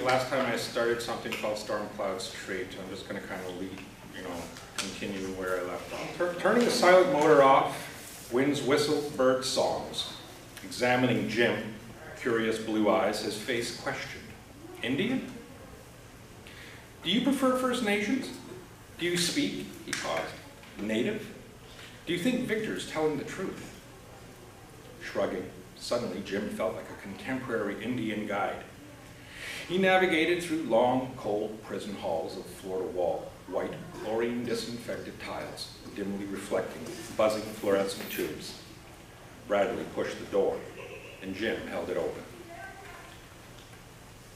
last time I started something called Storm Cloud's Trait. I'm just going to kind of continue where I left off. Turning the silent motor off, winds whistle, birds songs. Examining Jim, curious blue eyes, his face questioned. Indian? Do you prefer First Nations? Do you speak, he paused, Native? Do you think Victor's telling the truth? Shrugging, suddenly Jim felt like a contemporary Indian guide. He navigated through long, cold prison halls of floor-to-wall, white, chlorine-disinfected tiles, dimly reflecting buzzing fluorescent tubes. Bradley pushed the door, and Jim held it open.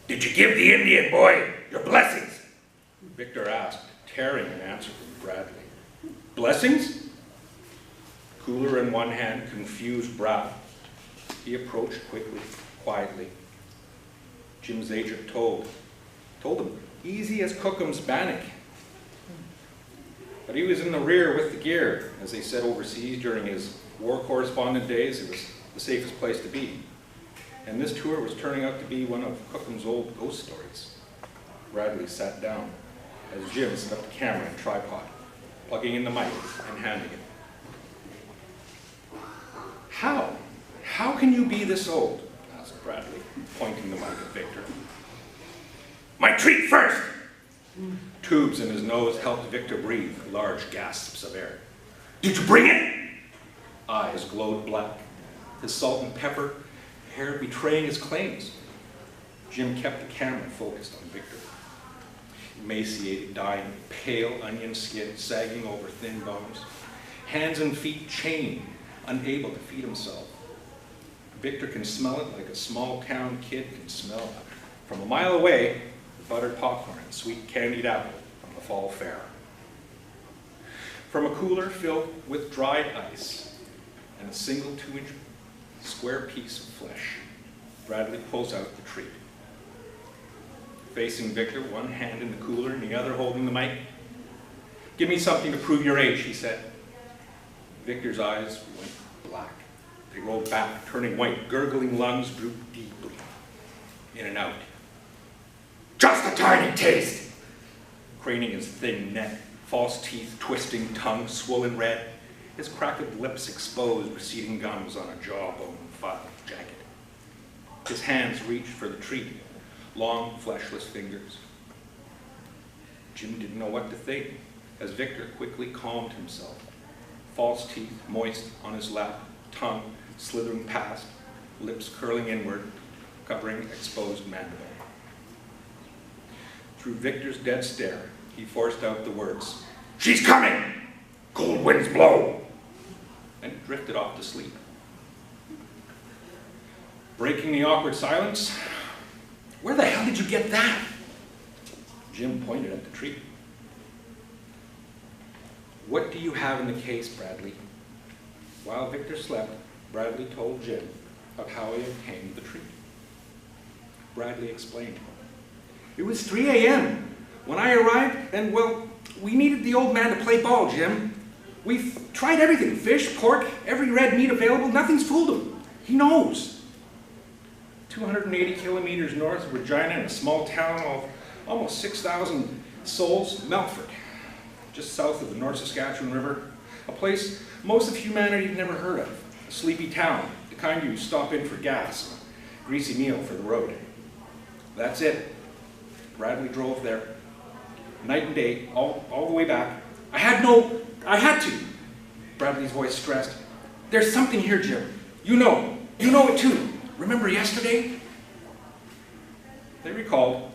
Did you give the Indian boy your blessings? Victor asked, tearing an answer from Bradley. Blessings? Cooler in one hand, confused brow. He approached quickly, quietly. Jim's agent told him, easy as Cookham's bannock. But he was in the rear with the gear. As they said overseas during his war correspondent days, it was the safest place to be. And this tour was turning out to be one of Cookham's old ghost stories. Bradley sat down as Jim set up the camera and tripod, plugging in the mic and handing it. How can you be this old? Asked Bradley, pointing the mic at Victor. My treat first! Tubes in his nose helped Victor breathe large gasps of air. Did you bring it? Eyes glowed black, his salt and pepper hair betraying his claims. Jim kept the camera focused on Victor. Emaciated, dying, pale onion skin sagging over thin bones, hands and feet chained, unable to feed himself. Victor can smell it like a small-town kid can smell from a mile away the buttered popcorn and sweet candied apple from the fall fair. From a cooler filled with dried ice and a single 2-inch square piece of flesh, Bradley pulls out the treat. Facing Victor, one hand in the cooler and the other holding the mic. Give me something to prove your age, he said. Victor's eyes went black. They rolled back, turning white. Gurgling lungs drooped deeply. In and out. Just a tiny taste! Craning his thin neck, false teeth twisting, tongue swollen red, his cracked lips exposed, receding gums on a jawbone filed jacket. His hands reached for the treat, long, fleshless fingers. Jim didn't know what to think as Victor quickly calmed himself. False teeth moist on his lap, tongue slithering past, lips curling inward, covering exposed mandible. Through Victor's dead stare, he forced out the words, She's coming! Cold winds blow! And drifted off to sleep. Breaking the awkward silence, where the hell did you get that? Jim pointed at the tree. What do you have in the case, Bradley? While Victor slept, Bradley told Jim of how he obtained the treat. Bradley explained. It was 3 a.m. When I arrived, and well, we needed the old man to play ball, Jim. We've tried everything, fish, pork, every red meat available, nothing's fooled him. He knows. 280 kilometers north of Regina in a small town of almost 6,000 souls, Melfort, just south of the North Saskatchewan River, a place most of humanity had never heard of, a sleepy town, the kind you stop in for gas, a greasy meal for the road. That's it. Bradley drove there, night and day, all the way back. I had to. Bradley's voice stressed. There's something here, Jim. You know it too. Remember yesterday? They recalled.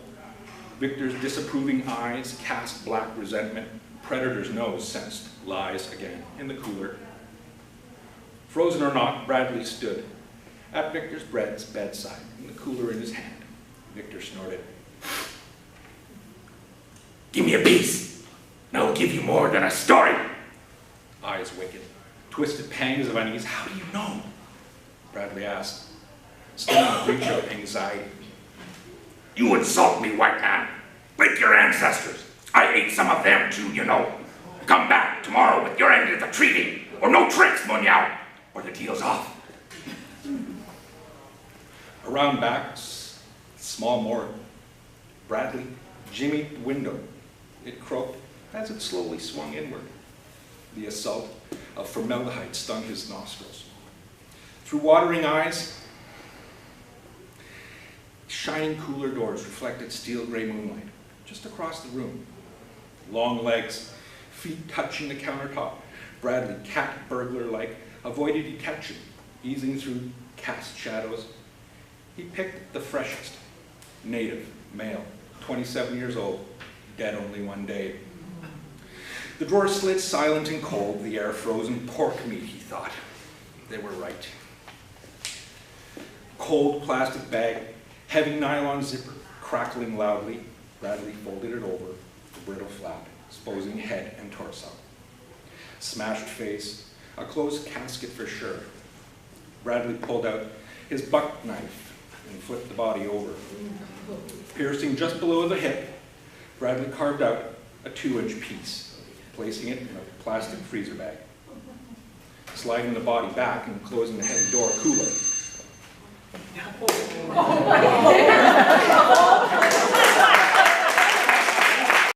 Victor's disapproving eyes cast black resentment. Predator's nose sensed lies again in the cooler. Frozen or not, Bradley stood at Victor's bedside, and the cooler in his hand. Victor snorted. Give me a piece, and I'll give you more than a story. Eyes wicked, twisted pangs of unease. How do you know? Bradley asked, still in a breach of anxiety. You insult me, white man, like your ancestors. I ate some of them too, you know. Come back tomorrow with your end of the treaty, or no tricks, Munyao, or the deal's off. Around back, small morgue. Bradley jimmied the window. It croaked as it slowly swung inward. The assault of formaldehyde stung his nostrils. Through watering eyes, shining cooler doors reflected steel gray moonlight just across the room. Long legs, feet touching the countertop, Bradley, cat burglar-like, avoided detection, easing through cast shadows. He picked the freshest, native, male, 27 years old, dead only one day. The drawer slid silent and cold, the air frozen. Pork meat, he thought. They were right. Cold plastic bag, heavy nylon zipper, crackling loudly. Bradley folded it over, the brittle flap, exposing head and torso. Smashed face, a closed casket for sure. Bradley pulled out his buck knife and flipped the body over. Piercing just below the hip, Bradley carved out a 2-inch piece, placing it in a plastic freezer bag. Sliding the body back and closing the heavy door cooler.